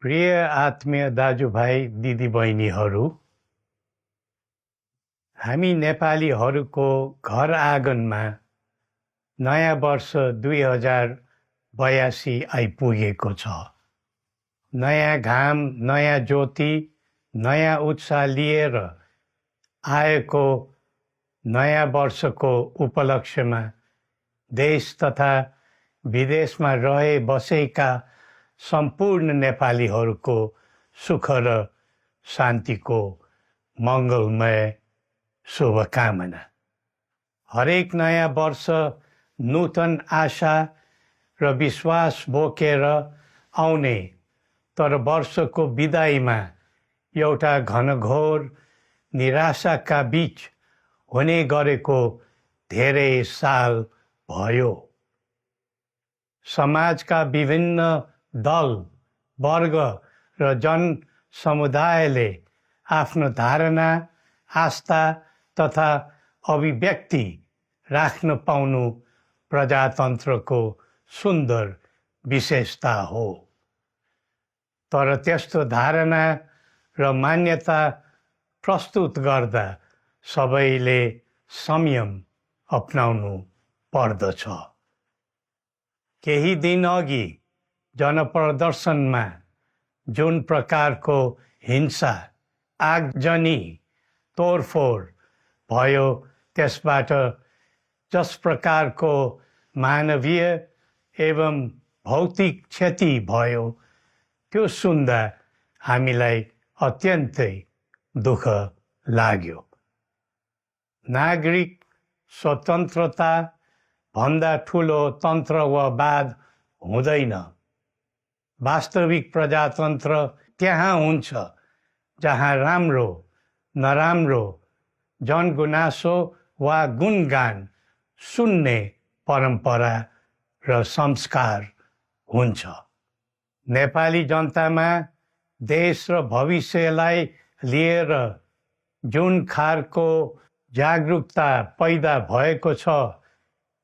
प्रिय आत्मीय दाजुभाइ दिदीबहिनीहरू, हामी नेपालीहरूको घर आँगनमा नयाँ वर्ष 2082 आइपुगेको छ। नयाँ घाम, नयाँ ज्योति, नयाँ उत्साह लिएर आएको नयाँ वर्षको उपलक्ष्यमा देश तथा विदेशमा रहे बसेका सम्पूर्ण नेपालीहरूको सुख र शान्तिको मङ्गलमय शुभकामना। हरेक नयाँ वर्ष नूतन आशा र विश्वास बोकेर आउने, तर वर्षको बिदाईमा एउटा घनघोर निराशाका बीच हुने गरेको धेरै साल भयो। समाजका विभिन्न दल, वर्ग र जन समुदायले आफ्नो धारणा, आस्था तथा अभिव्यक्ति राख्न पाउनु प्रजातन्त्रको सुन्दर विशेषता हो। तर त्यस्तो धारणा र मान्यता प्रस्तुत गर्दा सबैले संयम अपनाउनु पर्दछ। केही दिन अघि जनप्रदर्शनमा जुन प्रकारको हिंसा, आगजनी, तोडफोड भयो, त्यसबाट जस प्रकारको मानवीय एवं भौतिक क्षति भयो, त्यो सुन्दा हामीलाई अत्यन्तै दुःख लाग्यो। नागरिक स्वतन्त्रता भन्दा ठुलो तन्त्रवाद हुँदैन। वास्तविक प्रजातन्त्र त्यहाँ हुन्छ जहाँ राम्रो, नराम्रो, जनगुनासो वा गुणगान सुन्ने परम्परा र संस्कार हुन्छ। नेपाली जनतामा देश र भविष्यलाई लिएर जुन खालको जागरुकता पैदा भएको छ,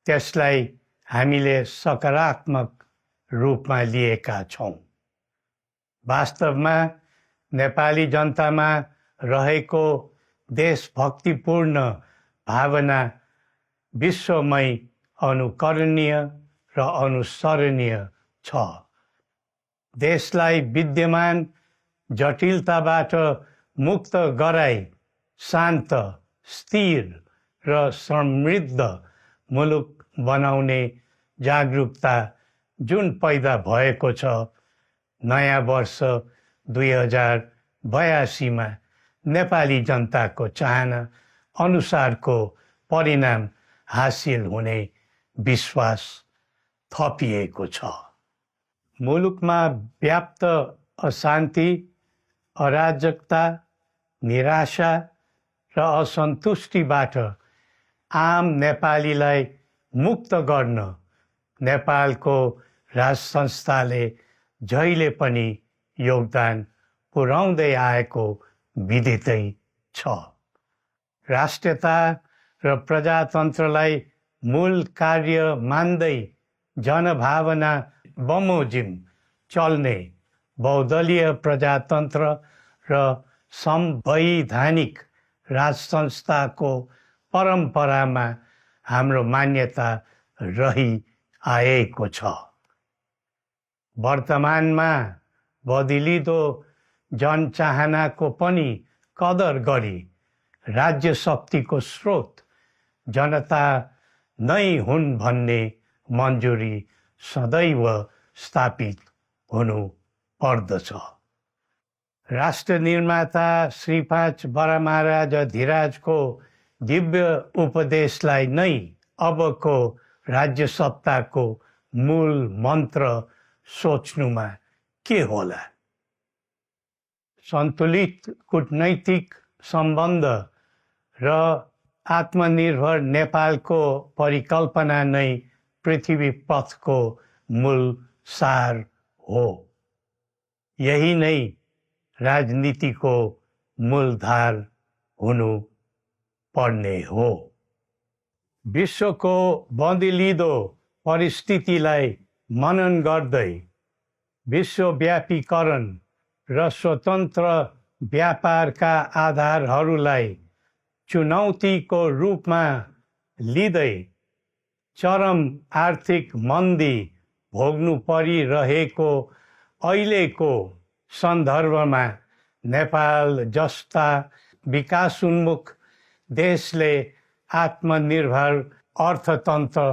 त्यसलाई हामीले सकारात्मक रूपमा लिएका छौँ। वास्तवमा नेपाली जनतामा रहेको देशभक्तिपूर्ण भावना विश्वमै अनुकरणीय र अनुसरणीय छ। देशलाई विद्यमान जटिलताबाट मुक्त गराई शान्त, स्थिर र समृद्ध मुलुक बनाउने जागरुकता जुन पैदा भएको छ, नयाँ वर्ष 2082 मा नेपाली जनताको चाहना अनुसारको परिणाम हासिल हुने विश्वास थपिएको छ। मुलुकमा व्याप्त अशान्ति, अराजकता, निराशा र असन्तुष्टिबाट आम नेपालीलाई मुक्त गर्न नेपालको राज संस्थाले जहिले पनि योगदान पुर्याउँदै आएको विदितै छ। राष्ट्रियता र प्रजातन्त्रलाई मूल कार्य मान्दै जनभावना बमोजिम चल्ने बहुदलीय प्रजातन्त्र र संवैधानिक राज संस्थाको परम्परामा हाम्रो मान्यता रही आएको छ। वर्तमानमा बदलिँदो जनचाहनाको पनि कदर गरी राज्य शक्तिको स्रोत जनता नै हुन् भन्ने मन्जुरी सदैव स्थापित हुनु पर्दछ। राष्ट्र निर्माता श्री 5 बरामहाराज धीराजको दिव्य उपदेशलाई नै अबको राज्य सत्ताको मूल मन्त्र सोच्नुमा के होला? सन्तुलित कूटनैतिक सम्बन्ध र आत्मनिर्भर नेपालको परिकल्पना नै पृथ्वी पथको मूल सार हो। यही नै राजनीतिको मूलधार हुनु पर्ने हो। विश्वको बदलिँदो परिस्थितिलाई मनन गर्दै विश्वव्यापीकरण र स्वतन्त्र व्यापारका आधारहरूलाई चुनौतीको रूपमा लिँदै चरम आर्थिक मन्दी भोग्नु परिरहेको अहिलेको सन्दर्भमा नेपाल जस्ता विकासोन्मुख देशले आत्मनिर्भर अर्थतन्त्र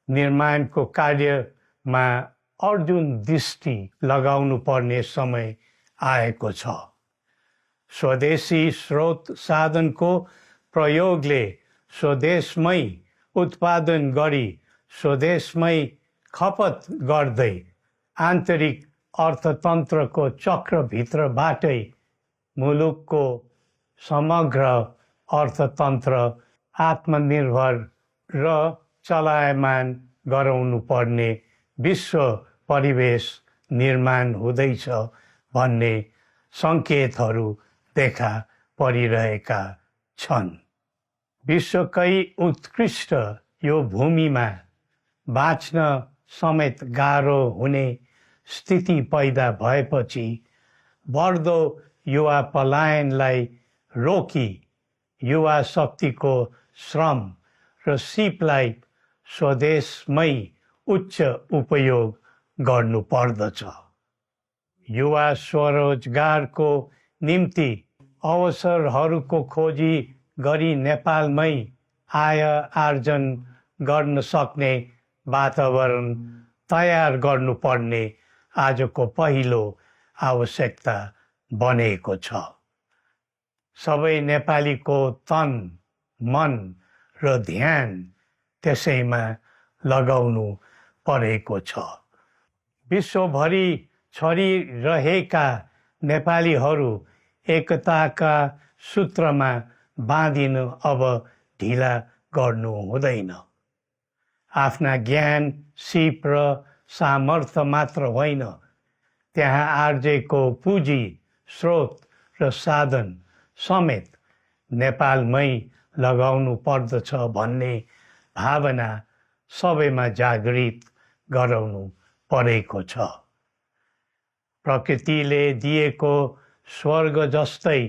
निर्माणको कार्यमा अर्जुन दृष्टि लगाउनु पर्ने समय आएको छ। स्वदेशी स्रोत साधनको प्रयोगले स्वदेशमै उत्पादन गरी स्वदेशमै खपत गर्दै आन्तरिक अर्थतन्त्रको चक्रभित्रबाटै मुलुकको समग्र अर्थतन्त्र आत्मनिर्भर र चलायमान गराउनु पर्ने विश्व परिवेश निर्माण हुँदैछ भन्ने सङ्केतहरू देखा परिरहेका छन्। विश्वकै उत्कृष्ट यो भूमिमा बाँच्न समेत गाह्रो हुने स्थिति पैदा भएपछि बढ्दो युवा पलायनलाई रोकी युवा शक्तिको श्रम र सिपलाई स्वदेशमै उच्च उपयोग गर्नु पर्दछ। युवा स्वरोजगारको निम्ति अवसरहरूको खोजी गरी नेपालमै आय आर्जन गर्न सक्ने वातावरण तयार गर्नुपर्ने आजको पहिलो आवश्यकता बनेको छ। सबै नेपालीको तन, मन र ध्यान त्यसैमा लगाउनु परेको छ। विश्वभरि छरिरहेका नेपालीहरू एकताका सूत्रमा बाँधिन अब ढिला गर्नु हुँदैन। आफ्ना ज्ञान, सिप र सामर्थ्य मात्र होइन, त्यहाँ आर्जेको पुँजी, स्रोत र साधन समेत नेपालमै लगाउनु पर्दछ भन्ने भावना सबैमा जागृत गराउनु परेको छ। प्रकृतिले दिएको स्वर्ग जस्तै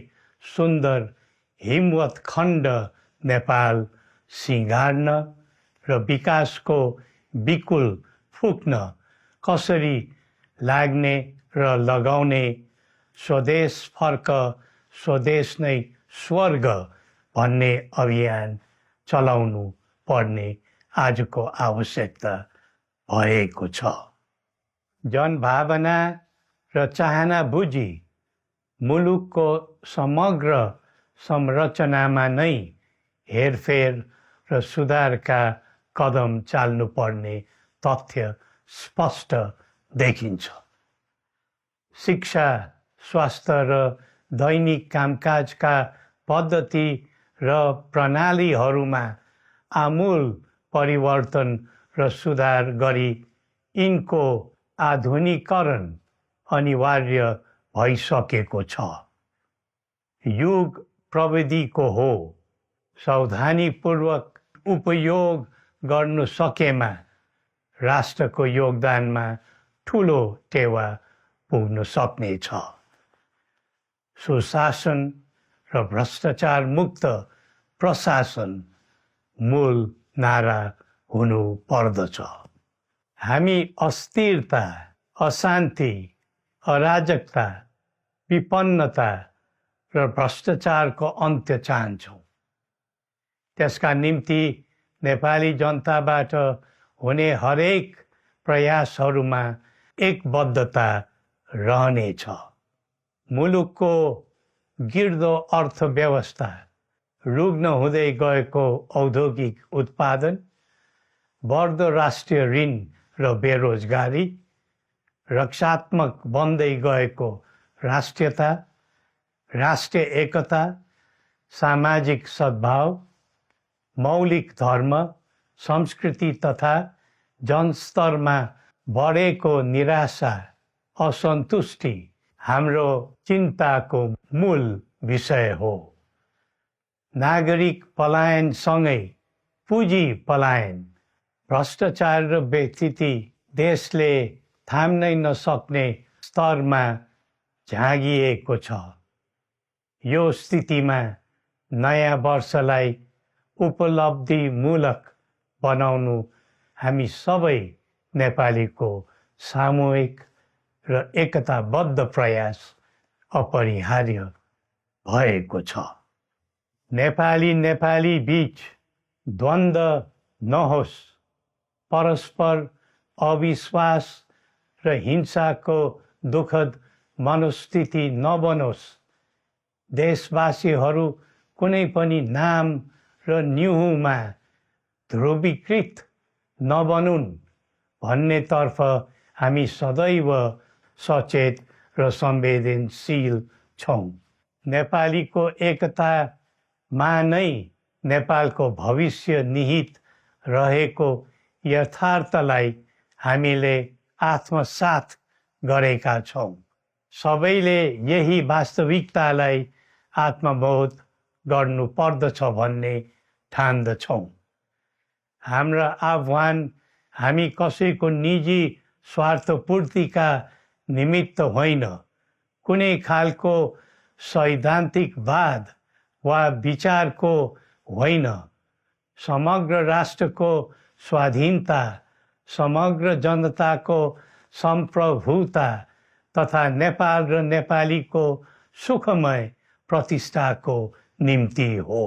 सुन्दर हिमवत् खण्ड नेपाल सिँगार्न र विकासको बिकुल फुक्न कसरी लाग्ने र लगाउने स्वदेश फर्क स्वदेश नै स्वर्ग भन्ने अभियान चलाउनु पर्ने आजको आवश्यकता भएको छ। जनभावना र चाहना बुझी मुलुकको समग्र संरचनामा नै हेरफेर र सुधारका कदम चाल्नुपर्ने तथ्य स्पष्ट देखिन्छ। शिक्षा, स्वास्थ्य र दैनिक कामकाजका पद्धति र प्रणालीहरूमा आमूल परिवर्तन र सुधार गरी यिनको आधुनिकीकरण अनिवार्य भइसकेको छ। युग प्रविधिको हो, सावधानीपूर्वक उपयोग गर्नु सकेमा राष्ट्रको योगदानमा ठुलो टेवा पुग्न सक्नेछ। सुशासन र भ्रष्टाचार मुक्त प्रशासन मूल नारा हुनु पर्दछ। हामी अस्थिरता, अशान्ति, अराजकता, विपन्नता र भ्रष्टाचारको अन्त्य चाहन्छौँ। त्यसका निम्ति नेपाली जनताबाट हुने हरेक प्रयासहरूमा एकबद्धता रहनेछ। मुलुकको गिर्दो अर्थव्यवस्था, रुग्न हुँदै गएको औद्योगिक उत्पादन, बढ्दो राष्ट्रिय ऋण र बेरोजगारी, रक्षात्मक बन्दै गएको राष्ट्रियता, राष्ट्रिय एकता, सामाजिक सद्भाव, मौलिक धर्म, संस्कृति तथा जनस्तरमा बढेको निराशा, असन्तुष्टि हाम्रो चिन्ताको मूल विषय हो। नागरिक पलायनसँगै पुँजी पलायन, भ्रष्टाचार र बेइज्जती देशले थाम्नै नसक्ने स्तरमा झाँगिएको छ। यो स्थितिमा नयाँ वर्षलाई उपलब्धिमूलक बनाउनु हामी सबै नेपालीको सामूहिक र एकताबद्ध प्रयास अपरिहार्य भएको छ। नेपाली बीच द्वन्द्व नहोस्, परस्पर अविश्वास र हिंसाको दुःखद मनोस्थिति नबनोस्, देशवासीहरू कुनै पनि नाम र न्युहुमा ध्रुवीकृत नबनुन् भन्नेतर्फ हामी सदैव सचेत र संवेदनशील छौँ। नेपालीको एकतामा नै नेपालको भविष्य निहित रहेको यथार्थलाई हामीले आत्मसात गरेका छौँ। सबैले यही वास्तविकतालाई आत्मबोध गर्नुपर्दछ भन्ने ठान्दछौँ। हाम्रा आह्वान हामी कसैको निजी स्वार्थपूर्तिका निमित्त होइन, कुनै खालको सैद्धान्तिकवाद वा विचारको होइन, समग्र राष्ट्रको स्वाधीनता, समग्र जनताको सम्प्रभुता तथा नेपाल र नेपालीको सुखमय प्रतिष्ठाको निम्ति हो।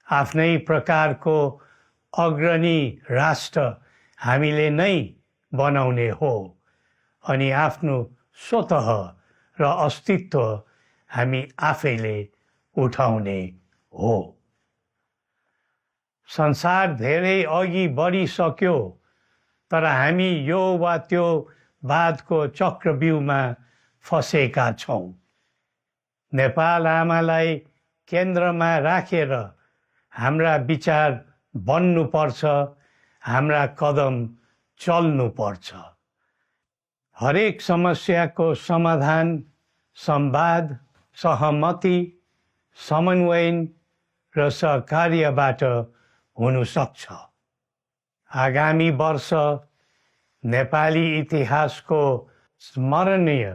आफ्नै प्रकारको अग्रणी राष्ट्र हामीले नै बनाउने हो अनि आफ्नो स्वतः र अस्तित्व हामी आफैले उठाउने हो। संसार धेरै अघि बढिसक्यो, तर हामी यो वा त्यो वादको चक्रव्यूहमा फँसेका छौँ। नेपाल आमालाई केन्द्रमा राखेर हाम्रा विचार बन्नुपर्छ, हाम्रा कदम चल्नुपर्छ। हरेक समस्याको समाधान संवाद, सहमति, समन्वयन र सहकार्यबाट हुन सक्छ। आगामी वर्ष नेपाली इतिहासको स्मरणीय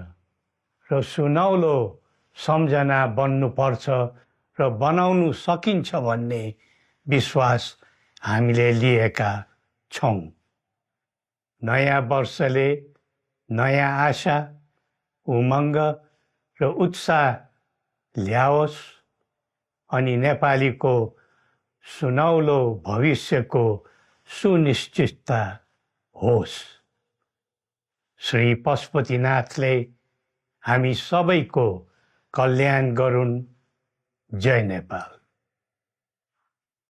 र सुनौलो सम्झना बन्नुपर्छ र बनाउनु सकिन्छ भन्ने विश्वास हामीले लिएका छौँ। नयाँ वर्षले नयाँ आशा, उमङ्ग र उत्साह ल्याओस् अनि नेपालीको सुनौलो भविष्यको सुनिश्चितता होस्। श्री पशुपतिनाथले हामी सबैको कल्याण गरून्। जय नेपाल।